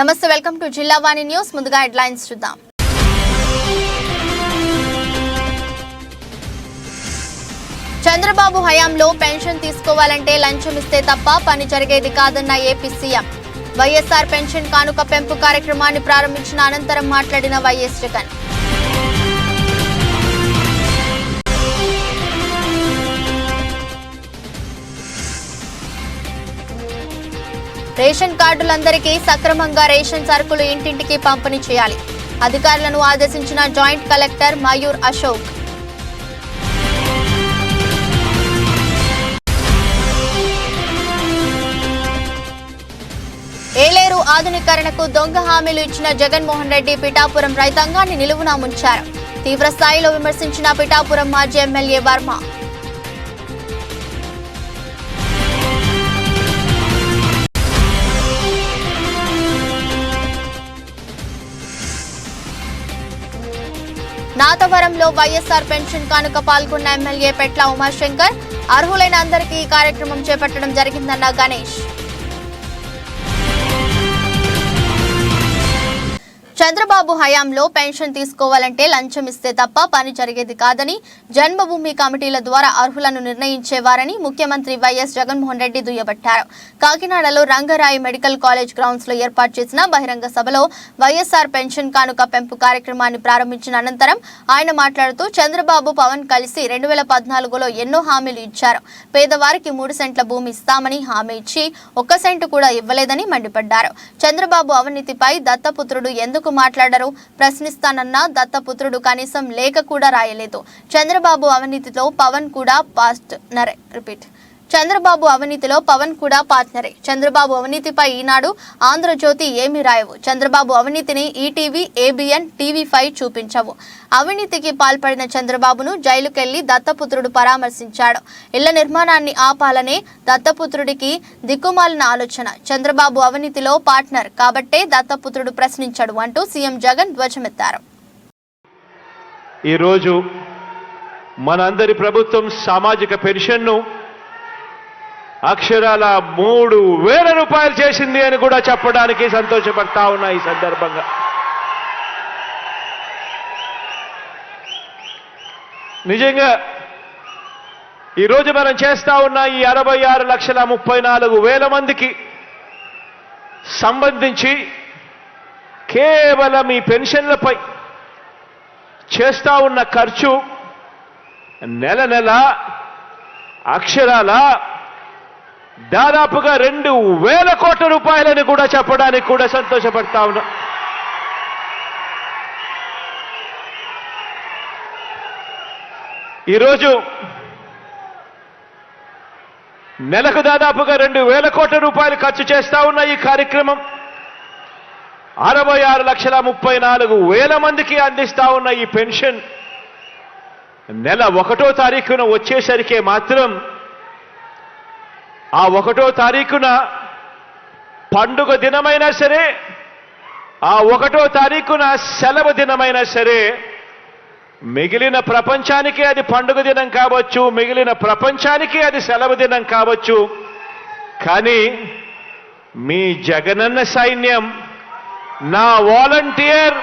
నమస్తే, welcome to జిల్లా వాణి news. ముందుగా హెడ్లైన్స్ చూద్దాం. చంద్రబాబు హయాంలో పెన్షన్ తీసుకోవాలంటే లంచం ఇస్తే తప్ప పని జరిగేది కాదన్న ఏపీ సీఎం. వైఎస్ఆర్ పెన్షన్ కానుక పెంపు కార్యక్రమాన్ని ప్రారంభించిన అనంతరం మాట్లాడిన వైఎస్ జగన్. రేషన్ కార్డులందరికీ సక్రమంగా రేషన్ సరుకులు ఇంటింటికి పంపిణీ చేయాలి. అధికారులను ఆదేశించిన జాయింట్ కలెక్టర్ మయూర్ అశోక్. ఏలేరు ఆధునీకరణకు దొంగ హామీలు ఇచ్చిన జగన్మోహన్ రెడ్డి పిఠాపురం రైతాంగాన్ని నిలువునా ముంచారు. తీవ్ర స్థాయిలో విమర్శించిన పిఠాపురం మాజీ ఎమ్మెల్యే వర్మ. నాతవరంలో వైఎస్ఆర్ పెన్షన్ కానుక పాల్గొన్న ఎమ్మెల్యే పెట్ల ఉమాశంకర్. అర్హులైన అందరికీ ఈ కార్యక్రమం చేపట్టడం జరిగిందన్న గణేష్. చంద్రబాబు హయాంలో పెన్షన్ తీసుకోవాలంటే లంచం ఇస్తే తప్ప పని జరిగేది కాదని, జన్మభూమి కమిటీల ద్వారా అర్హులను నిర్ణయించేవారని ముఖ్యమంత్రి వైఎస్ జగన్మోహన్ రెడ్డి దుయ్యబట్టారు. కాకినాడలో రంగరాయి మెడికల్ కాలేజ్ గ్రౌండ్స్ లో ఏర్పాటు చేసిన బహిరంగ సభలో వైఎస్ఆర్ పెన్షన్ కానుక పెంపు కార్యక్రమాన్ని ప్రారంభించిన అనంతరం ఆయన మాట్లాడుతూ, చంద్రబాబు పవన్ కలిసి 2014లో ఎన్నో హామీలు ఇచ్చారు. పేదవారికి 3 సెంట్ల భూమి ఇస్తామని హామీ ఇచ్చి 1 సెంటు కూడా ఇవ్వలేదని మండిపడ్డారు. చంద్రబాబు అవినీతిపై దత్తపుత్రుడు ఎందుకు మాట్లాడరు? ప్రశ్నిస్తానన్న దత్తపుత్రుడు కనీసం లేఖ కూడా రాయలేదు. చంద్రబాబు అవినీతిలో పవన్ కూడా పార్ట్నరే. చంద్రబాబు అవినీతిలో పవన్ కూడా పార్ట్నరే. చంద్రబాబు అవినీతిపై ఈనాడు, ఆంధ్రజ్యోతి ఏమీ రాయవు. చంద్రబాబు అవినీతిని ఈటీవీ, ఏబిఎన్, టీవీ5 చూపించవు. అవినీతికి పాల్పడిన చంద్రబాబును జైలుకెళ్లి దత్తపుత్రుడు పరామర్శించాడు. ఇళ్ల నిర్మాణాన్ని ఆపాలనే దత్తపుత్రుడికి దిక్కుమాలిన ఆలోచన. చంద్రబాబు అవినీతిలో పార్ట్నర్ కాబట్టే దత్తపుత్రుడు ప్రశ్నించాడు అంటూ సీఎం జగన్ ధ్వజమెత్తారు. ఈరోజు మనందరి ప్రభుత్వం సామాజిక పెన్షన్ను అక్షరాల 3,000 రూపాయలు చేసింది అని కూడా చెప్పడానికి సంతోషపడతా ఉన్నా. ఈ సందర్భంగా నిజంగా ఈరోజు మనం చేస్తా ఉన్న ఈ 66,34,000 మందికి సంబంధించి కేవలం ఈ పెన్షన్లపై చేస్తా ఉన్న ఖర్చు నెల నెల అక్షరాల దాదాపుగా 2,000 కోట్ల రూపాయలని కూడా చెప్పడానికి కూడా సంతోషపడతా ఉన్నా. ఈరోజు నెలకు దాదాపుగా 2,000 కోట్ల రూపాయలు ఖర్చు చేస్తా ఉన్న ఈ కార్యక్రమం 66,34,000 మందికి అందిస్తా ఉన్న ఈ పెన్షన్ నెల 1వ తారీఖున వచ్చేసరికే మాత్రం ఆ 1వ తారీఖున పండుగ దినమైనా సరే, ఆ 1వ తారీఖున సెలవు దినమైనా సరే, మిగిలిన ప్రపంచానికి అది పండుగ దినం కావచ్చు, మిగిలిన ప్రపంచానికి అది సెలవు దినం కావచ్చు. కానీ మీ జగనన్న సైన్యం, నా వాలంటీర్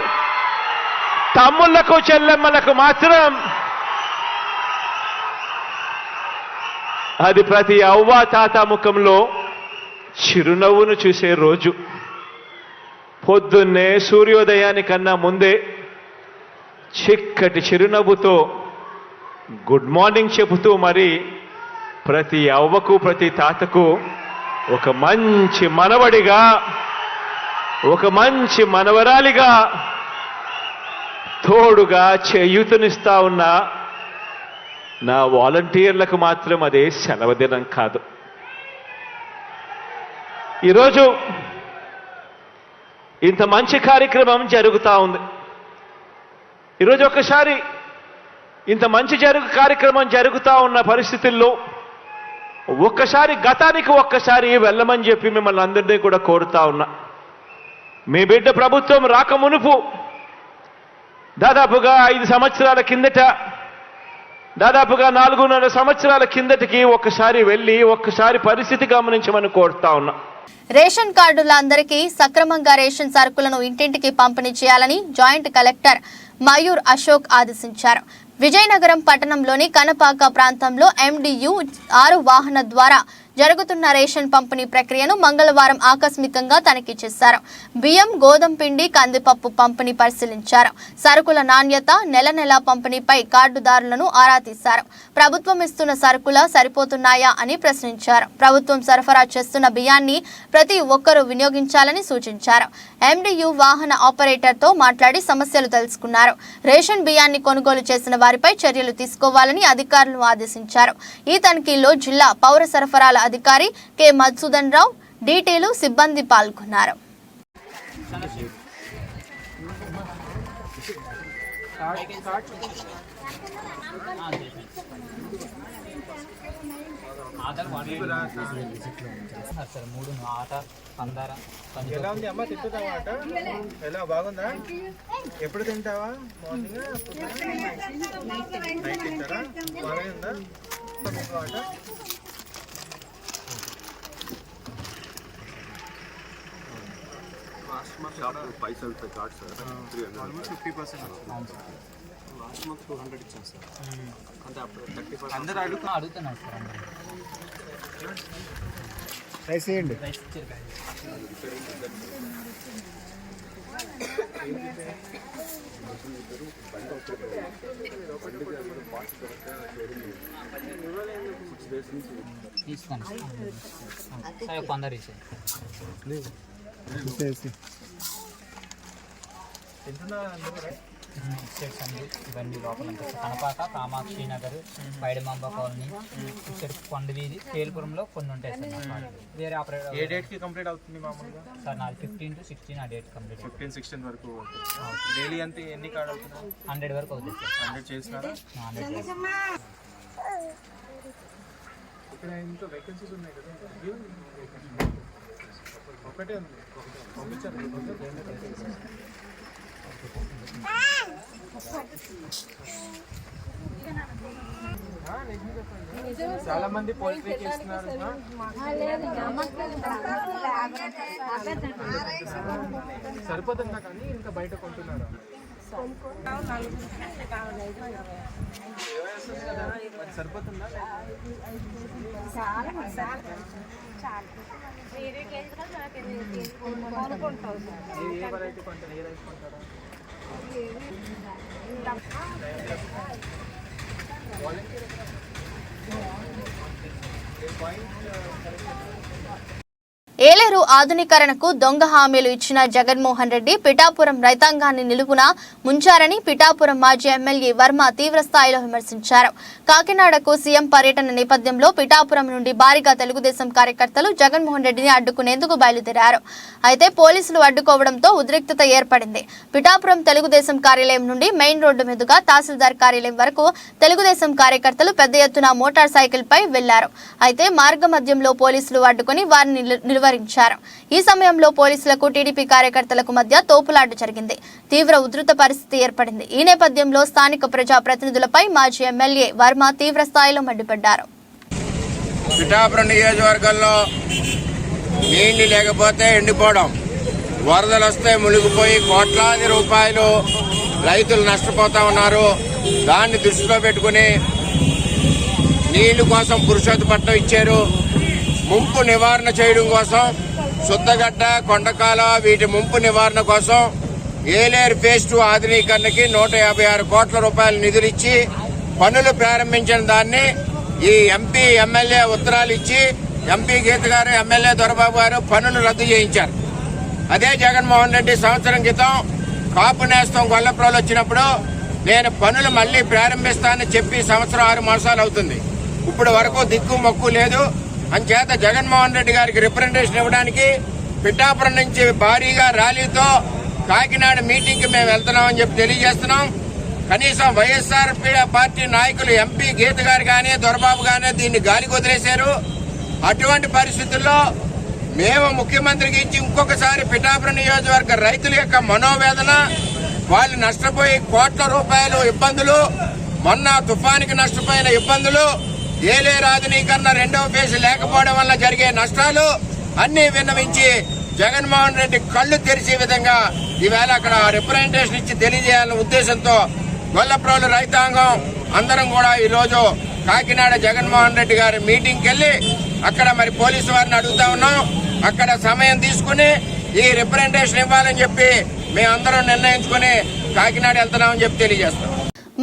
తమ్ముళ్లకు చెల్లెమ్మలకు మాత్రం అది ప్రతి అవ్వ తాత ముఖంలో చిరునవ్వును చూసే రోజు. పొద్దున్నే సూర్యోదయానికన్నా ముందే చిక్కటి చిరునవ్వుతో గుడ్ మార్నింగ్ చెబుతూ మరి ప్రతి అవ్వకు ప్రతి తాతకు ఒక మంచి మనవడిగా, ఒక మంచి మనవరాలిగా తోడుగా చేయూతనిస్తా ఉన్న నా వాలంటీర్లకు మాత్రం అదే సెలవు దినం కాదు. ఈరోజు ఇంత మంచి కార్యక్రమం జరుగుతూ ఉంది. ఈరోజు ఒక్కసారి ఇంత మంచి కార్యక్రమం జరుగుతూ ఉన్న పరిస్థితుల్లో ఒక్కసారి గతానికి ఒక్కసారి వెళ్ళమని చెప్పి మిమ్మల్ని అందరినీ కూడా కోరుతా ఉన్నా. మీ బిడ్డ ప్రభుత్వం రాకమునుపు దాదాపుగా 5 సంవత్సరాల కిందట, దాదాపుగా 4.5 సంవత్సరాల కిందటికి ఒక్కసారి వెళ్ళి ఒక్కసారి పరిస్థితి గమనించమని కోరుతా ఉన్నా. రేషన్ కార్డుల అందరికీ సక్రమంగా రేషన్ సరుకులను ఇంటింటికి పంపిణీ చేయాలని జాయింట్ కలెక్టర్ మయూర్ అశోక్ ఆదేశించారు. విజయనగరం పట్టణంలోని కనపాక ప్రాంతంలో MDU 6 వాహన ద్వారా జరుగుతున్న రేషన్ పంపిణీ ప్రక్రియను మంగళవారం ఆకస్మికంగా తనిఖీ చేశారు. బియ్యం, గోధుమ పిండి, కందిపప్పు పంపిణీ పరిశీలించారు. సరుకుల నాణ్యత, నెల పంపిణీపై కార్డుదారులను ఆరా తీశారు. ప్రభుత్వం ఇస్తున్న సరుకుల సరిపోతున్నాయా అని ప్రశ్నించారు. ప్రభుత్వం సరఫరా చేస్తున్న బియ్యాన్ని ప్రతి ఒక్కరూ వినియోగించాలని సూచించారు. MDU వాహన ఆపరేటర్తో మాట్లాడి సమస్యలు తెలుసుకున్నారు. రేషన్ బియ్యాన్ని కొనుగోలు చేసిన వారిపై చర్యలు తీసుకోవాలని అధికారులను ఆదేశించారు. ఈ తనిఖీలో జిల్లా పౌర సరఫరాల అధికారి కె మధుసూదన్ రావు, డీటెయిల్ సిబ్బంది పాల్గొన్నారు. ఎలా ఉంది అమ్మ? తింటున్నావా ఆట? ఎలా బాగుందా? ఎప్పుడు తింటావా? మార్నింగ్ నైట్ తింటారా? బాగానే ఉందా ఆట? పైసలు card sir 300 almost 50%. Last month 200 ఇచ్చాను సార్. అంటే అప్పుడు 30% అందరూ అడుగుతున్నారు సార్ అందరూ. రైస్ చేయండి. తీసుకోండి సార్, కొందరు ఇవన్నీ లోపల కనపాక, కామాక్షి నగర్, పైడిమాంబ కాలనీ, ఇక్కడ కొండ వీధి, తేలుపురంలో కొన్ని ఉంటాయి సార్. వేరే ఆపరేటర్. ఏ డేట్కి కంప్లీట్ అవుతుంది మామూలుగా? సార్ నాది 15 to 16 ఆ డేట్ కంప్లీట్. 15-16 వరకు డైలీ అంతే. ఎన్ని కార్డు అవుతున్నాయి? 100 వరకు అవుతుంది సార్. 100 చేసినారా? 100 చేసి. ఇక్కడ ఇంట్లో వేకెన్సీస్ ఉన్నాయి కదా, ఒకటే ఉంది. పంపించారు. చాలా మంది పోల్ట్రీకి ఇస్తున్నారు. సరిపోతుందా కానీ ఇంకా బయట కొంటున్నారా? సరిపోతుందా? ఏ వెరైటీ కొంటారు? ఏ రైస్ కొంటారా? ఏలేరు ఆధునీకరణకు దొంగ హామీలు ఇచ్చిన జగన్మోహన్ రెడ్డి పిఠాపురం రైతాంగాన్ని నిలువున ముంచారని పిఠాపురం మాజీ ఎమ్మెల్యే వర్మ తీవ్రస్థాయిలో విమర్శించారు. కాకినాడకు సీఎం పర్యటన నేపథ్యంలో పిఠాపురం నుండి భారీగా తెలుగుదేశం కార్యకర్తలు జగన్మోహన్ రెడ్డిని అడ్డుకునేందుకు బయలుదేరారు. అయితే పోలీసులు అడ్డుకోవడంతో ఉద్రిక్తత ఏర్పడింది. పిఠాపురం తెలుగుదేశం కార్యాలయం నుండి మెయిన్ రోడ్డు మీదుగా తహసీల్దార్ కార్యాలయం వరకు తెలుగుదేశం కార్యకర్తలు పెద్ద ఎత్తున మోటార్ సైకిల్ పై వెళ్లారు. అయితే మార్గ మధ్యంలో పోలీసులు అడ్డుకుని వారిని నిలువరించారు. ఈ సమయంలో పోలీసులకు టీడీపీ కార్యకర్తలకు మధ్య తోపులాట జరిగింది. తీవ్ర ఉధృత పరిస్థితి ఏర్పడింది. ఈ నేపథ్యంలో స్థానిక ప్రజా ప్రతినిధులపై మాజీ ఎమ్మెల్యే వర్మ తీవ్ర స్థాయిలో మండిపడ్డారు. పిఠాపురం నియోజకవర్గంలో నీళ్లు లేకపోతే ఎండిపోవడం, వరదలు వస్తే మునిగిపోయి కోట్లాది రూపాయలు రైతులు నష్టపోతా ఉన్నారు. దాన్ని దృష్టిలో పెట్టుకుని నీళ్లు కోసం పురుషోత్తపట్నం ఇచ్చారు. ముంపు నివారణ చేయడం కోసం శుద్ధగడ్డ, కొండకాల వీటి ముంపు నివారణ కోసం ఏలేరు ఫేజ్ 2 ఆధునీకరణకి 156 కోట్ల రూపాయల నిధులిచ్చి పనులు ప్రారంభించిన దాన్ని ఈ ఎంపీ ఎమ్మెల్యే ఉత్తరాలు ఇచ్చి ఎంపీ గీత గారు, ఎమ్మెల్యే దొరబాబు గారు పనులు రద్దు చేయించారు. అదే జగన్మోహన్ రెడ్డి సంవత్సరం క్రితం కాపు నేస్తం గొల్లప్రోలు వచ్చినప్పుడు నేను పనులు మళ్లీ ప్రారంభిస్తానని చెప్పి సంవత్సరం 6 మాసాలు అవుతుంది. ఇప్పుడు వరకు దిక్కు మొక్కు లేదు. అంచేత జగన్మోహన్ రెడ్డి గారికి రిప్రజెంటేషన్ ఇవ్వడానికి పిఠాపురం నుంచి భారీగా ర్యాలీతో కాకినాడ మీటింగ్ కి మేము వెళ్తున్నామని చెప్పి తెలియజేస్తున్నాం. కనీసం వైఎస్ఆర్ పార్టీ నాయకులు ఎంపీ గీత గారు కానీ దొరబాబు గానీ దీన్ని గాలికి వదిలేశారు. అటువంటి పరిస్థితుల్లో మేము ముఖ్యమంత్రికి ఇచ్చి ఇంకొకసారి పిఠాపురం నియోజకవర్గ రైతుల యొక్క మనోవేదన, వాళ్ళు నష్టపోయి కోట్ల రూపాయలు ఇబ్బందులు, మొన్న తుఫానికి నష్టపోయిన ఇబ్బందులు, ఏలేరు ఆధునీకరణ 2వ ఫేజ్ లేకపోవడం వల్ల జరిగే నష్టాలు అన్ని విన్నవించి జగన్మోహన్ రెడ్డి కళ్ళు తెరిచే విధంగా ఈవేళ అక్కడ రిప్రజెంటేషన్ ఇచ్చి తెలియజేయాలనే ఉద్దేశంతో గొల్లప్రోలు రైతాంగం అందరం కూడా ఈరోజు కాకినాడ జగన్మోహన్ రెడ్డి గారి మీటింగ్కి వెళ్లి అక్కడ మరి పోలీసు వారిని అడుగుతా ఉన్నాం. అక్కడ సమయం తీసుకుని ఈ రిప్రజెంటేషన్ ఇవ్వాలని చెప్పి మేమందరం నిర్ణయించుకుని కాకినాడ వెళ్తున్నామని చెప్పి తెలియజేస్తాం.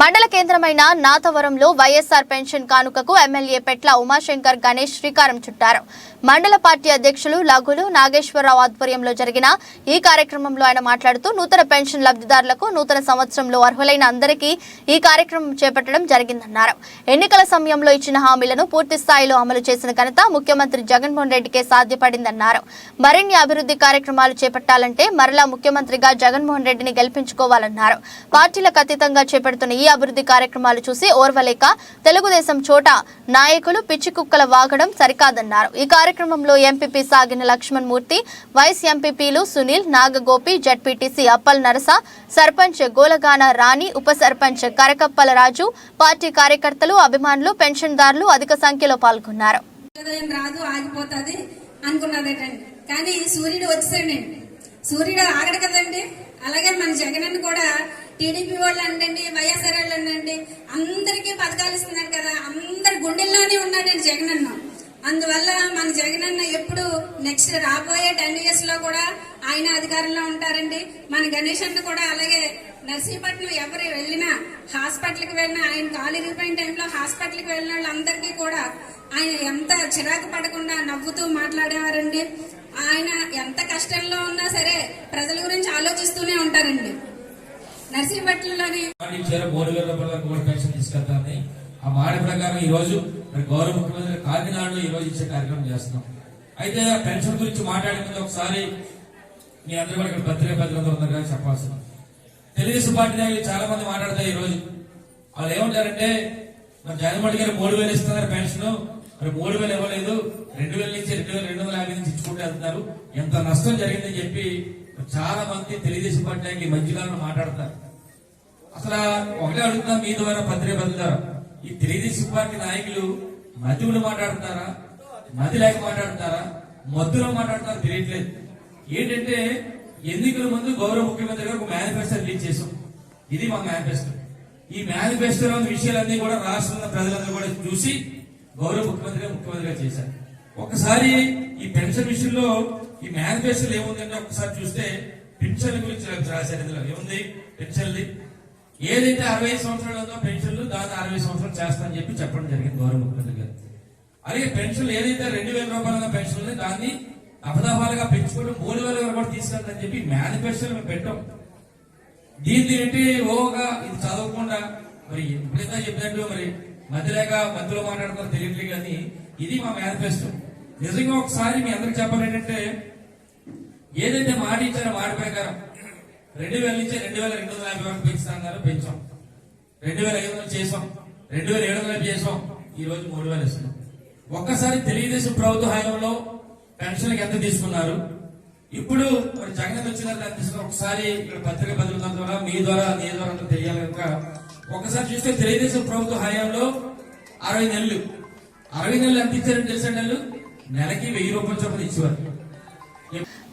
మండల కేంద్రమైన నాతవరంలో వైఎస్ఆర్ పెన్షన్ కానుకకు ఎమ్మెల్యే పెట్ల ఉమాశంకర్ గణేష్ శ్రీకారం చుట్టారు. మండల పార్టీ అధ్యక్షులు లఘులు నాగేశ్వరరావు ఆధ్వర్యంలో జరిగిన ఈ కార్యక్రమంలో ఆయన మాట్లాడుతూ నూతన పెన్షన్ లబ్ధిదారులకు నూతన సంవత్సరంలో అర్హులైన అందరికీ ఈ కార్యక్రమం చేపట్టడం జరిగిందన్నారు. ఎన్నికల సమయంలో ఇచ్చిన హామీలను పూర్తి స్థాయిలో అమలు చేసిన ఘనత ముఖ్యమంత్రి జగన్మోహన్ రెడ్డికే సాధ్యపడిందన్నారు. మరిన్ని అభివృద్ధి కార్యక్రమాలు చేపట్టాలంటే మరలా ముఖ్యమంత్రిగా జగన్మోహన్ రెడ్డిని గెలిపించుకోవాలన్నారు. పార్టీలకు అతీతంగా చేపడుతున్న ఈ అభివృద్ధి కార్యక్రమాలు చూసి ఓర్వలేక తెలుగుదేశం చోట నాయకులు పిచ్చి కుక్కల వాగడం సరికాదన్నారు. ఈ కార్యక్రమంలో ఎంపీపీ సాగిన లక్ష్మణ్ మూర్తి, వైస్ ఎంపీపీలు సునీల్, నాగగోపి, జడ్పీటీసీ అప్పల్ నరస, సర్పంచ్ గోలగాన రాణి, ఉప సర్పంచ్ కరకప్పల రాజు, పార్టీ కార్యకర్తలు, అభిమానులు, పెన్షన్దారులు అధిక సంఖ్యలో పాల్గొన్నారు. రాదు ఆగిపోతుంది అనుకున్నదేటండి, కానీ సూర్యుడు వచ్చాడండి. సూర్యుడు ఆగడు కదండి. అలాగే మన జగన్ కూడా టీడీపీ వాళ్ళు అంటండి, వైఎస్ఆర్ వాళ్ళు అండి, అందరికీ పథకాలు ఇస్తున్నారు కదా, అందరి గుండెల్లోనే ఉన్నాడండి జగన్ అన్న. అందువల్ల మన జగన్ అన్న ఎప్పుడు నెక్స్ట్ రాబోయే 10 years లో కూడా ఆయన అధికారంలో ఉంటారండి. మన గణేష్ అన్న కూడా అలాగే. నర్సీపట్నం ఎవరు వెళ్ళినా, హాస్పిటల్కి వెళ్ళినా, ఆయన కాలు ఇరిగిపోయిన టైంలో హాస్పిటల్కి వెళ్ళిన వాళ్ళందరికీ కూడా ఆయన ఎంత చిరాకు పడకుండా నవ్వుతూ మాట్లాడేవారండి. ఆయన ఎంత కష్టంలో ఉన్నా సరే ప్రజల గురించి ఆలోచిస్తూనే ఉంటారండి. నర్సీపట్నంలోని 3,000 రూపాయల కూడా పెన్షన్ తీసుకెళ్తామని ఆ మాట ప్రకారం ఈ రోజు గౌరవ ముఖ్యమంత్రి కాకినాడలో ఈ రోజు ఇచ్చే కార్యక్రమం చేస్తున్నాం. అయితే ఆ పెన్షన్ గురించి మాట్లాడే ముందు ఒకసారి మీ అందరూ కూడా ఇక్కడ పత్రికా ఉందని చెప్పాల్సిన తెలుగుదేశం పార్టీ నాయకులు చాలా మంది మాట్లాడతారు. ఈ రోజు వాళ్ళు ఏమంటారంటే మన జగన్మోహన్ గారు 3,000 ఇస్తున్నారు పెన్షన్, మరి 3,000 ఇవ్వలేదు, 2,000 నుంచి 2,250 నుంచి ఇచ్చుకుంటూ వెళ్తున్నారు, ఎంత నష్టం జరిగిందని చెప్పి చాలా మంది తెలుగుదేశం పార్టీ నాయకులు ఈ మధ్యకాలంలో మాట్లాడతారు. అసలు ఒకటే అడుగుతున్నా మీ ద్వారా పత్రిక ద్వారా, ఈ తెలుగుదేశం పార్టీ నాయకులు మధ్యలో మాట్లాడుతారా, మధ్య లేక మాట్లాడతారా, మధ్యలో మాట్లాడతారా తెలియట్లేదు. ఏంటంటే ఎన్నికల ముందు గౌరవ ముఖ్యమంత్రి గారు ఒక మేనిఫెస్టో రిలీజ్ చేశాం. ఇది మా మేనిఫెస్టో. ఈ మేనిఫెస్టోలో విషయాలన్నీ కూడా రాష్ట్రంలో ప్రజలందరూ కూడా చూసి గౌరవ ముఖ్యమంత్రిగా చేశారు. ఒకసారి ఈ పెన్షన్ విషయంలో ఈ మేనిఫెస్టోలో ఏముందంటే ఒకసారి చూస్తే పెన్షన్ గురించి రాశారు. ఇందులో ఏముంది? పెన్షన్ది ఏదైతే 65 సంవత్సరాలు ఉందో పెన్షన్లు దాన్ని 60 సంవత్సరాలు చేస్తానని చెప్పి చెప్పడం జరిగింది గౌరవ ముఖ్యమంత్రి గారు. అలాగే పెన్షన్లు ఏదైతే 2,000 రూపాయల పెన్షన్ దాన్ని అపదాపాలుగా పెంచుకోవడం 3,000 కూడా తీసుకెళ్తానని చెప్పి మేనిఫెస్టోలో మేము పెట్టాం. దీన్ని ఏంటి ఓగా ఇది చదవకుండా మరి ఎప్పుడైనా చెప్పినట్టు మరి మధ్యలో మాట్లాడుతారో తెలియట్లేదు, కానీ ఇది మా మేనిఫెస్టో. నిజంగా ఒకసారి మీ అందరికి చెప్పాలి ఏంటంటే ఏదైతే మాట ఇచ్చారో మాట ప్రకారం 2,000 నుంచి 2,250 వరకు పెంచుతాన్నారు, పెంచాం. 2,500 చేసాం, 2,700 చేసాం, ఈ రోజు 3,000 ఇస్తున్నాం. ఒక్కసారి తెలుగుదేశం ప్రభుత్వ హయాంలో పెన్షన్కి ఎంత తీసుకున్నారు, ఇప్పుడు మరి జగన్ వచ్చిన ఎంత తీసుకున్నారు ఒకసారి ఇక్కడ పత్రిక బదులున్న ద్వారా మీ ద్వారా నీ ద్వారా తెలియాలి కనుక ఒకసారి చూస్తే తెలుగుదేశం ప్రభుత్వ హయాంలో 60 నెలలు ఎంత ఇచ్చారని తెలిసిన నెలకి 1,000 రూపాయల చొప్పున ఇచ్చేవారు.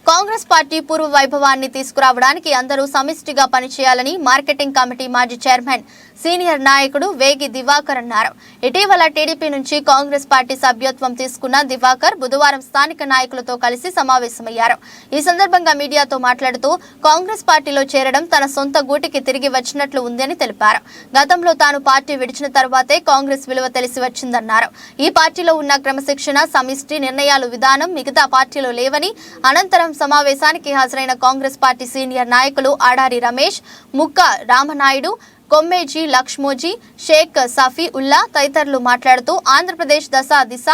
కాంగ్రెస్ పార్టీ పూర్వ వైభవాన్ని తీసుకురావడానికి అందరూ సమిష్టిగా పనిచేయాలని మార్కెటింగ్ కమిటీ మాజీ చైర్మన్ సీనియర్ నాయకుడు వేగి దివాకర్ అన్నారు. ఇటీవల టీడీపీ నుంచి కాంగ్రెస్ పార్టీ సభ్యత్వం తీసుకున్న దివాకర్ బుధవారం స్థానిక నాయకులతో కలిసి సమావేశమయ్యారు. ఈ సందర్భంగా మీడియాతో మాట్లాడుతూ కాంగ్రెస్ పార్టీలో చేరడం తన సొంత గూటికి తిరిగి వచ్చినట్లు ఉందని తెలిపారు. గతంలో తాను పార్టీ విడిచిన తర్వాతే కాంగ్రెస్ విలువ తెలిసి వచ్చిందన్నారు. ఈ పార్టీలో ఉన్న క్రమశిక్షణ, సమిష్టి నిర్ణయాలు విధానం మిగతా పార్టీలో లేవని, అనంతరం సమావేశానికి హాజరైన కాంగ్రెస్ పార్టీ సీనియర్ నాయకులు ఆడారి రమేష్, ముక్క రామనాయుడు, కొమ్మేజీ లక్ష్మోజీ, షేక్ సఫీ ఉల్లా తదితరులు మాట్లాడుతూ ఆంధ్రప్రదేశ్ దిశ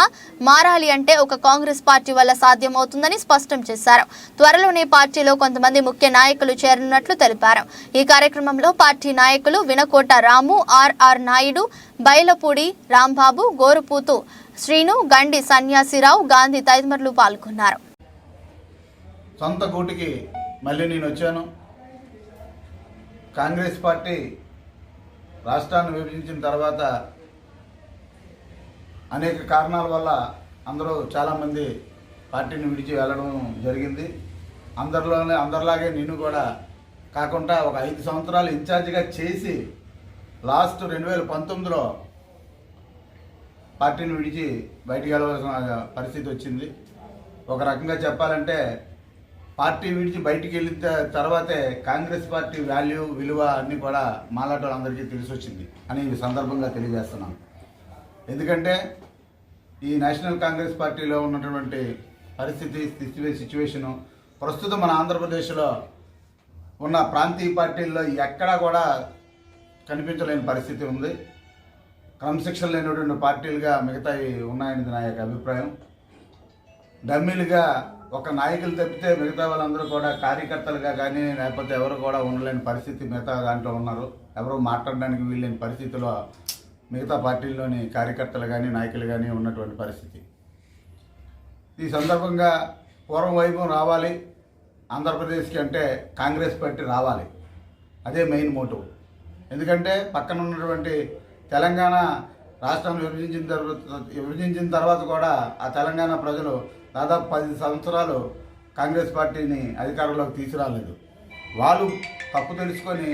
మారాలి అంటే ఒక కాంగ్రెస్ పార్టీ వల్ల సాధ్యమవుతుందని స్పష్టం చేశారు. త్వరలోనే పార్టీలో కొంతమంది ముఖ్య నాయకులు చేరనున్నట్లు తెలిపారు. ఈ కార్యక్రమంలో పార్టీ నాయకులు వినకోట రాము, ఆర్ఆర్ నాయుడు, బైలపూడి రాంబాబు, గోరుపూతు శ్రీను, గండి సన్యాసిరావు, గాంధీ తదితరులు పాల్గొన్నారు. సొంత గూటికి మళ్ళీ నేను వచ్చాను. కాంగ్రెస్ పార్టీ రాష్ట్రాన్ని విభజించిన తర్వాత అనేక కారణాల వల్ల అందరూ చాలామంది పార్టీని విడిచి వెళ్ళడం జరిగింది. అందరిలాగే నేను కూడా కాకుండా ఒక 5 సంవత్సరాలు ఇన్ఛార్జిగా చేసి లాస్ట్ 2019లో పార్టీని విడిచి బయటికి వెళ్ళవలసిన పరిస్థితి వచ్చింది. ఒక రకంగా చెప్పాలంటే పార్టీ విడిచి బయటికి వెళ్ళిన తర్వాతే కాంగ్రెస్ పార్టీ వాల్యూ విలువ అన్నీ కూడా మాలాంటి వాళ్ళందరికీ తెలిసి వచ్చింది అని ఈ సందర్భంగా తెలియజేస్తున్నాను. ఎందుకంటే ఈ నేషనల్ కాంగ్రెస్ పార్టీలో ఉన్నటువంటి సిచ్యువేషను ప్రస్తుతం మన ఆంధ్రప్రదేశ్లో ఉన్న ప్రాంతీయ పార్టీల్లో ఎక్కడా కూడా కనిపించలేని పరిస్థితి ఉంది. క్రమశిక్షణ లేనటువంటి పార్టీలుగా మిగతావి ఉన్నాయని నా యొక్క అభిప్రాయం. డమ్మీలుగా ఒక నాయకులు తప్పితే మిగతా వాళ్ళందరూ కూడా కార్యకర్తలుగా కానీ లేకపోతే ఎవరు కూడా ఉండలేని పరిస్థితి మిగతా దాంట్లో ఉన్నారు. ఎవరు మాట్లాడడానికి వీల్లేని పరిస్థితిలో మిగతా పార్టీల్లోని కార్యకర్తలు కానీ నాయకులు కానీ ఉన్నటువంటి పరిస్థితి. ఈ సందర్భంగా పూర్వం వైభవం రావాలి ఆంధ్రప్రదేశ్కి అంటే కాంగ్రెస్ పార్టీ రావాలి. అదే మెయిన్ మోటివ్. ఎందుకంటే పక్కన ఉన్నటువంటి తెలంగాణ రాష్ట్రం విభజించిన తర్వాత కూడా ఆ తెలంగాణ ప్రజలు దాదాపు 10 సంవత్సరాలు కాంగ్రెస్ పార్టీని అధికారంలోకి తీసుకురాలేదు. వాళ్ళు తప్పు తెలుసుకొని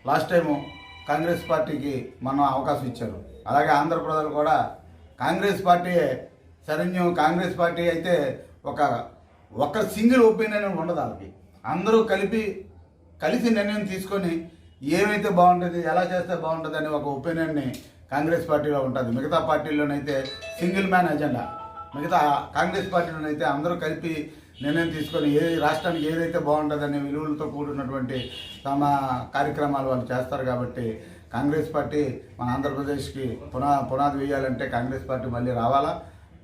లాస్ట్ టైము కాంగ్రెస్ పార్టీకి మనం అవకాశం ఇచ్చారు. అలాగే ఆంధ్ర ప్రజలు కూడా కాంగ్రెస్ పార్టీయే శరణ్యం. కాంగ్రెస్ పార్టీ అయితే ఒక సింగిల్ ఒపీనియన్ ఉండదు. వాళ్ళకి అందరూ కలిసి నిర్ణయం తీసుకొని ఏమైతే బాగుంటుంది, ఎలా చేస్తే బాగుంటుంది అనే ఒక ఒపీనియన్ని కాంగ్రెస్ పార్టీలో ఉంటుంది. మిగతా పార్టీల్లోనైతే సింగిల్ మ్యాన్ ఎజెండా. మిగతా కాంగ్రెస్ పార్టీలోనైతే అందరూ కలిపి నిర్ణయం తీసుకొని రాష్ట్రానికి ఏదైతే బాగుంటుందనే విలువలతో కూడినటువంటి తమ కార్యక్రమాలు వాళ్ళు చేస్తారు. కాబట్టి కాంగ్రెస్ పార్టీ మన ఆంధ్రప్రదేశ్కి పునాది వేయాలంటే కాంగ్రెస్ పార్టీ మళ్ళీ రావాలా.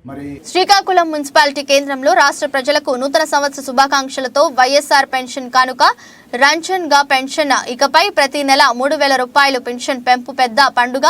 మరి శ్రీకాకుళం మున్సిపాలిటీ కేంద్రంలో రాష్ట్ర ప్రజలకు నూతన సంవత్సర శుభాకాంక్షలతో వైఎస్ఆర్ పెన్షన్ కానుక రంజన్ గా పెన్షన్ ఇకపై ప్రతి నెల 3,000 రూపాయలు పెన్షన్ పెంపు పెద్ద పండుగ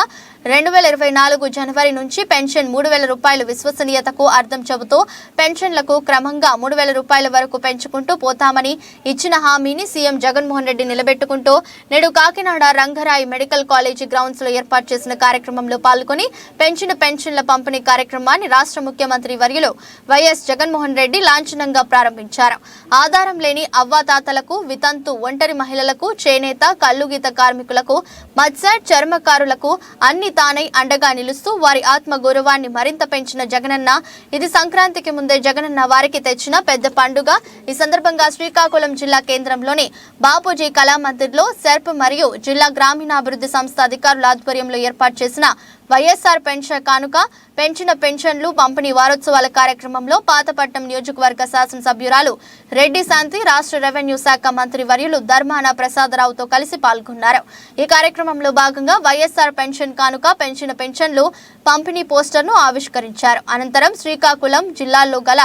2024 జనవరి నుంచి పెన్షన్ 3,000 రూపాయలు విశ్వసనీయతకు అర్థం చెబుతూ పెన్షన్లకు క్రమంగా 3,000 రూపాయల వరకు పెంచుకుంటూ పోతామని ఇచ్చిన హామీని సీఎం జగన్మోహన్ రెడ్డి నిలబెట్టుకుంటూ నేడు కాకినాడ రంగరాయి మెడికల్ కాలేజీ గ్రౌండ్స్ లో ఏర్పాటు చేసిన కార్యక్రమంలో పాల్గొని పెన్షన్ల పంపిణీ కార్యక్రమాన్ని రాష్ట్ర ముఖ్యమంత్రి వర్యులు వైఎస్ జగన్మోహన్ రెడ్డి లాంఛనంగా ప్రారంభించారు. ఆధారం లేని అవ్వాతాతలకు, వితంతు ఒంటరి మహిళలకు, చేనేత కల్లుగీత కార్మికులకు, మత్స్య చర్మకారులకు అన్ని తానై అండగా నిలుస్తూ వారి ఆత్మ గౌరవాన్ని మరింత పెంచిన జగనన్న ఇది సంక్రాంతికి ముందే జగనన్న వారికి తెచ్చిన పెద్ద పండుగ. ఈ సందర్భంగా శ్రీకాకుళం జిల్లా కేంద్రంలోని బాపూజీ కళామందిర్లో సెర్ప్ మరియు జిల్లా గ్రామీణాభివృద్ధి సంస్థ అధికారుల ఆధ్వర్యంలో ఏర్పాటు చేసిన వైఎస్ఆర్ పెన్షన్ కానుక పెన్షన్లు పంపిణీ వారోత్సవాల కార్యక్రమంలో పాతపట్నం నియోజకవర్గ శాసనసభ్యురాలు రెడ్డి శాంతి, రాష్ట్ర రెవెన్యూ శాఖ మంత్రి వర్యులు ధర్మాన ప్రసాదరావుతో కలిసి పాల్గొన్నారు. ఈ కార్యక్రమంలో భాగంగా వైఎస్ఆర్ పెన్షన్ కానుక పెన్షన్లు పంపిణీ పోస్టర్ను ఆవిష్కరించారు. అనంతరం శ్రీకాకుళం జిల్లాలో గల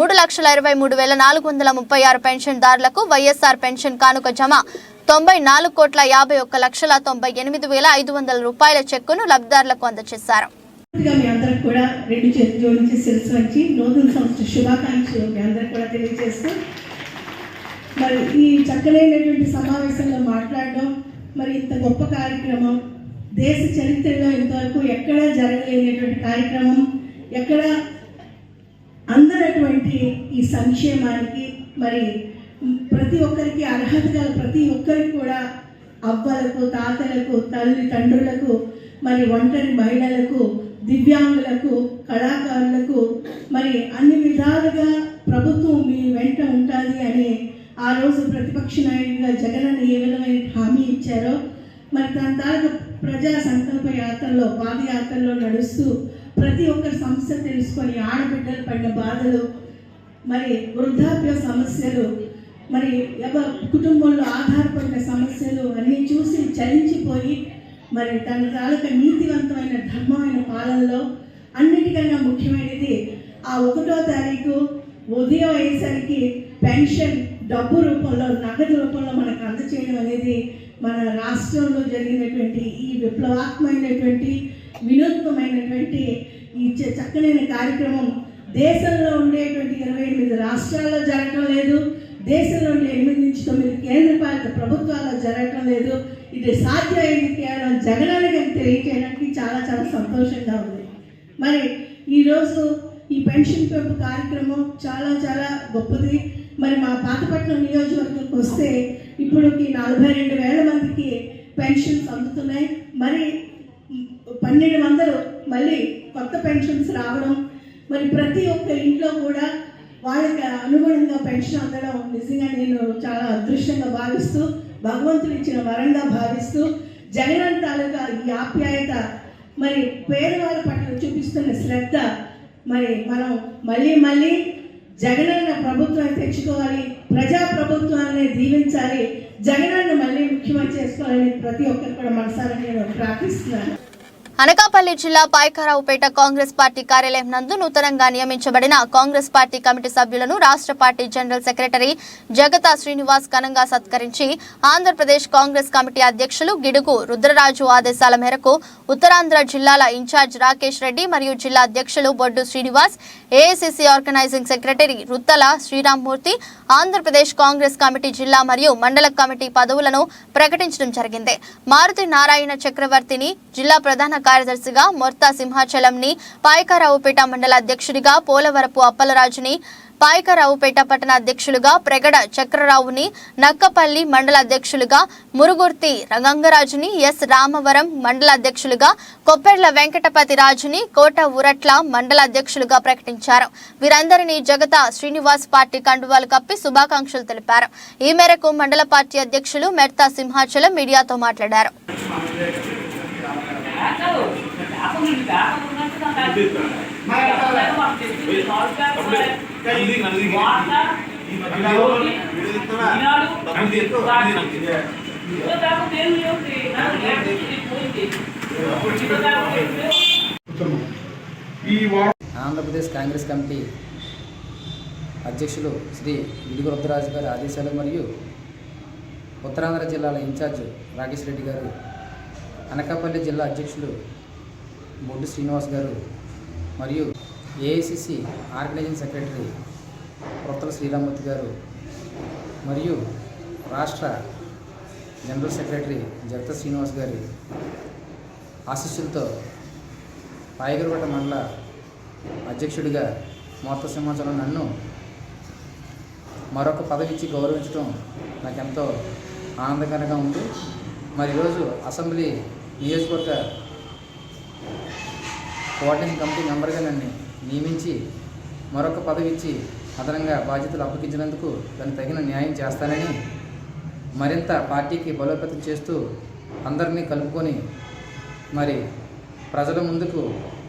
3,23,436 పెన్షన్దారులకు వైఎస్ఆర్ పెన్షన్ కానుక జమ 94,51,98,500 రూపాయల చెక్కును లబ్ధిదారులకు అందజేశారు. మీ అందరికి కూడా 2 చేతులు జోడించి శిరస్సు వంచి నూతన సంవత్సర శుభాకాంక్షలు మీ అందరికి కూడా తెలియజేస్తూ మరి ఈ చక్కనైనటువంటి సమావేశంలో మాట్లాడడం మరి ఇంత గొప్ప కార్యక్రమం దేశ చరిత్రలో ఇంతవరకు ఎక్కడా జరగలేనటువంటి కార్యక్రమం, ఎక్కడ అందనటువంటి ఈ సంక్షేమానికి మరి ప్రతి ఒక్కరికి అర్హత గల ప్రతి ఒక్కరికి కూడా అవ్వలకు, తాతలకు, తండ్రులకు, మరి ఒంటరి మహిళలకు, దివ్యాంగులకు, కళాకారులకు మరి అన్ని విధాలుగా ప్రభుత్వం మీ వెంట ఉంటుంది అని ఆ రోజు ప్రతిపక్ష నాయకుడిగా జగనన్న ఏ విధమైన హామీ ఇచ్చారో మరి దాని తాలూకు ప్రజా సంకల్ప యాత్రలో పాదయాత్రలో నడుస్తూ ప్రతి ఒక్కరి సమస్య తెలుసుకొని ఆడబిడ్డలు పడిన బాధలు, మరి వృద్ధాప్య సమస్యలు, మరి కుటుంబంలో ఆధారపడిన సమస్యలు అన్నీ చూసి చలించిపోయి మరి తన తాలూకా నీతివంతమైన ధర్మమైన పాలనలో అన్నిటికన్నా ముఖ్యమైనది ఆ 1వ తారీఖు ఉదయం అయ్యేసరికి పెన్షన్ డబ్బు రూపంలో, నగదు రూపంలో మనకు అందచేయడం అనేది మన రాష్ట్రంలో జరిగినటువంటి ఈ విప్లవాత్మకమైనటువంటి వినూత్నమైనటువంటి ఈ చక్కనైన కార్యక్రమం దేశంలో ఉండేటువంటి 28 రాష్ట్రాల్లో జరగడం లేదు, దేశంలో ఉండే 8 నుంచి 9 కేంద్రపాలిత ప్రభుత్వాల్లో జరగడం లేదు. ఇది సాధ్యమైంది కేవలం జగనన్న గారికి తెలియజేయడానికి చాలా చాలా సంతోషంగా ఉంది. మరి ఈరోజు ఈ పెన్షన్ పెంపు కార్యక్రమం చాలా చాలా గొప్పది. మరి మా పాతపట్నం నియోజకవర్గంకి వస్తే ఇప్పుడుకి 42,000 మందికి పెన్షన్స్ అందుతున్నాయి. మరి 1,200 మళ్ళీ కొత్త పెన్షన్స్ రావడం, మరి ప్రతి ఒక్క ఇంట్లో కూడా వాళ్ళకి అనుగుణంగా పెన్షన్ అందడం నిజంగా నేను చాలా అదృష్టంగా భావిస్తూ, భగవంతుడు ఇచ్చిన వరంగా భావిస్తూ, జగనన్న తాలూకా ఈ ఆప్యాయత, మరి పేదవాళ్ళ పట్ల చూపిస్తున్న శ్రద్ధ, మరి మనం మళ్ళీ జగనన్న ప్రభుత్వాన్ని తెచ్చుకోవాలి, ప్రజా ప్రభుత్వాన్ని దీవించాలి, జగనన్న మళ్ళీ ముఖ్యమంత్రి చేసుకోవాలని ప్రతి ఒక్కరు కూడా మనసారా నేను ప్రార్థిస్తున్నాను. అనకాపల్లి జిల్లా పాయకరావుపేట కాంగ్రెస్ పార్టీ కార్యాలయం నందు నూతనంగా నియమించబడిన కాంగ్రెస్ పార్టీ కమిటీ సభ్యులను రాష్ట్ర పార్టీ జనరల్ సెక్రటరీ జగతా శ్రీనివాస్ ఘనంగా సత్కరించి ఆంధ్రప్రదేశ్ కాంగ్రెస్ కమిటీ అధ్యక్షులు గిడుగు రుద్రరాజు ఆదేశాల మేరకు ఉత్తరాంధ్ర జిల్లాల ఇన్ఛార్జ్ రాకేష్ రెడ్డి మరియు జిల్లా అధ్యక్షులు బొడ్డు Srinivas, AICC organising secretary Ruttala Sriramamurthy Andhra Pradesh Congress committee జిల్లా మరియు మండల కమిటీ పదవులను ప్రకటించడం జరిగింది. మారుతి నారాయణ చక్రవర్తిని జిల్లా ప్రధాన కార్యదర్శిగా, మొర్తా సింహాచలంని పాయకరావుపేట మండల అధ్యక్షుడిగా, పోలవరపు అప్పలరాజుని పాయకరావుపేట పట్టణ అధ్యక్షులుగా, ప్రగడ చక్రరావుని నక్కపల్లి మండల అధ్యక్షులుగా, మురుగుర్తి గంగరాజుని ఎస్ రామవరం మండల అధ్యక్షులుగా, కొప్పెర్ల వెంకటపతి రాజుని కోట ఉరట్ల మండల అధ్యక్షులుగా ప్రకటించారు. వీరందరినీ జగతా శ్రీనివాస్ పార్టీ కండువాలు కప్పి శుభాకాంక్షలు తెలిపారు. ఈ మేరకు మండల పార్టీ అధ్యక్షులు మెర్తా సింహాచలం మీడియాతో మాట్లాడారు. ఆంధ్రప్రదేశ్ కాంగ్రెస్ కమిటీ అధ్యక్షులు శ్రీ గిడుగు రుద్రరాజు గారి ఆదేశాలు మరియు ఉత్తరాంధ్ర జిల్లాల ఇన్ఛార్జ్ రాకేష్ రెడ్డి గారు, అనకాపల్లి జిల్లా అధ్యక్షులు బొడ్డు శ్రీనివాస్ గారు మరియు AICC organising secretary Ruttala Sriramamurthy గారు మరియు రాష్ట్ర జనరల్ సెక్రటరీ జగతా శ్రీనివాస్ గారి ఆశీస్సులతో పాయకరావుపేట మండల అధ్యక్షుడిగా మొత్తం సింహాచలం నన్ను మరొక పదవి ఇచ్చి గౌరవించడం నాకెంతో ఆనందకరంగా ఉంది. మరి ఈరోజు అసెంబ్లీ నియోజకవర్గ కోఆర్డినేషన్ కమిటీ మెంబర్గా నన్ను నియమించి మరొక పదవి ఇచ్చి అదనంగా బాధ్యతలు అప్పగించినందుకు దానికి తగిన న్యాయం చేస్తానని, మరింత పార్టీకి బలోపేతం చేస్తూ అందరినీ కలుపుకొని మరి ప్రజల ముందుకు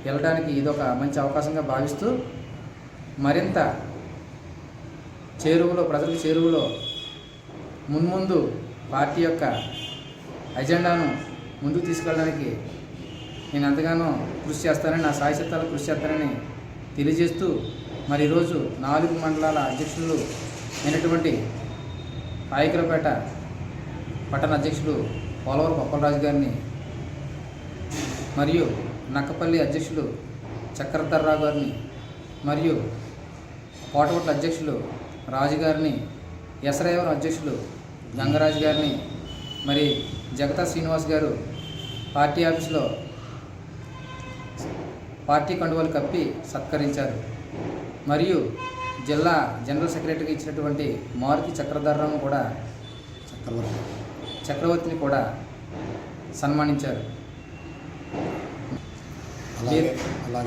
వెళ్ళడానికి ఇదొక మంచి అవకాశంగా భావిస్తూ మరింత ప్రజలకు చేరువలో మున్ముందు పార్టీ యొక్క అజెండాను ముందుకు తీసుకెళ్ళడానికి నేను ఎంతగానో కృషి చేస్తానని, నా సాయశక్తాలు కృషి చేస్తానని తెలియజేస్తూ, మరి ఈరోజు 4 మండలాల అధ్యక్షులు అయినటువంటి పాయకరావుపేట పట్టణ అధ్యక్షులు పోలవరపు అప్పలరాజు గారిని మరియు నక్కపల్లి అధ్యక్షులు చక్రధర్రావు గారిని మరియు కోటగుట్ల అధ్యక్షులు రాజు గారిని, ఎసరాయవరం అధ్యక్షులు గంగరాజు గారిని, మరి జగతా శ్రీనివాస్ గారు పార్టీ ఆఫీసులో పార్టీ కండువాలు కప్పి సత్కరించారు. మరియు జిల్లా జనరల్ సెక్రటరీకి ఇచ్చినటువంటి మారుతి చక్రధర్రావు కూడా చక్రవర్తిని కూడా సన్మానించారు.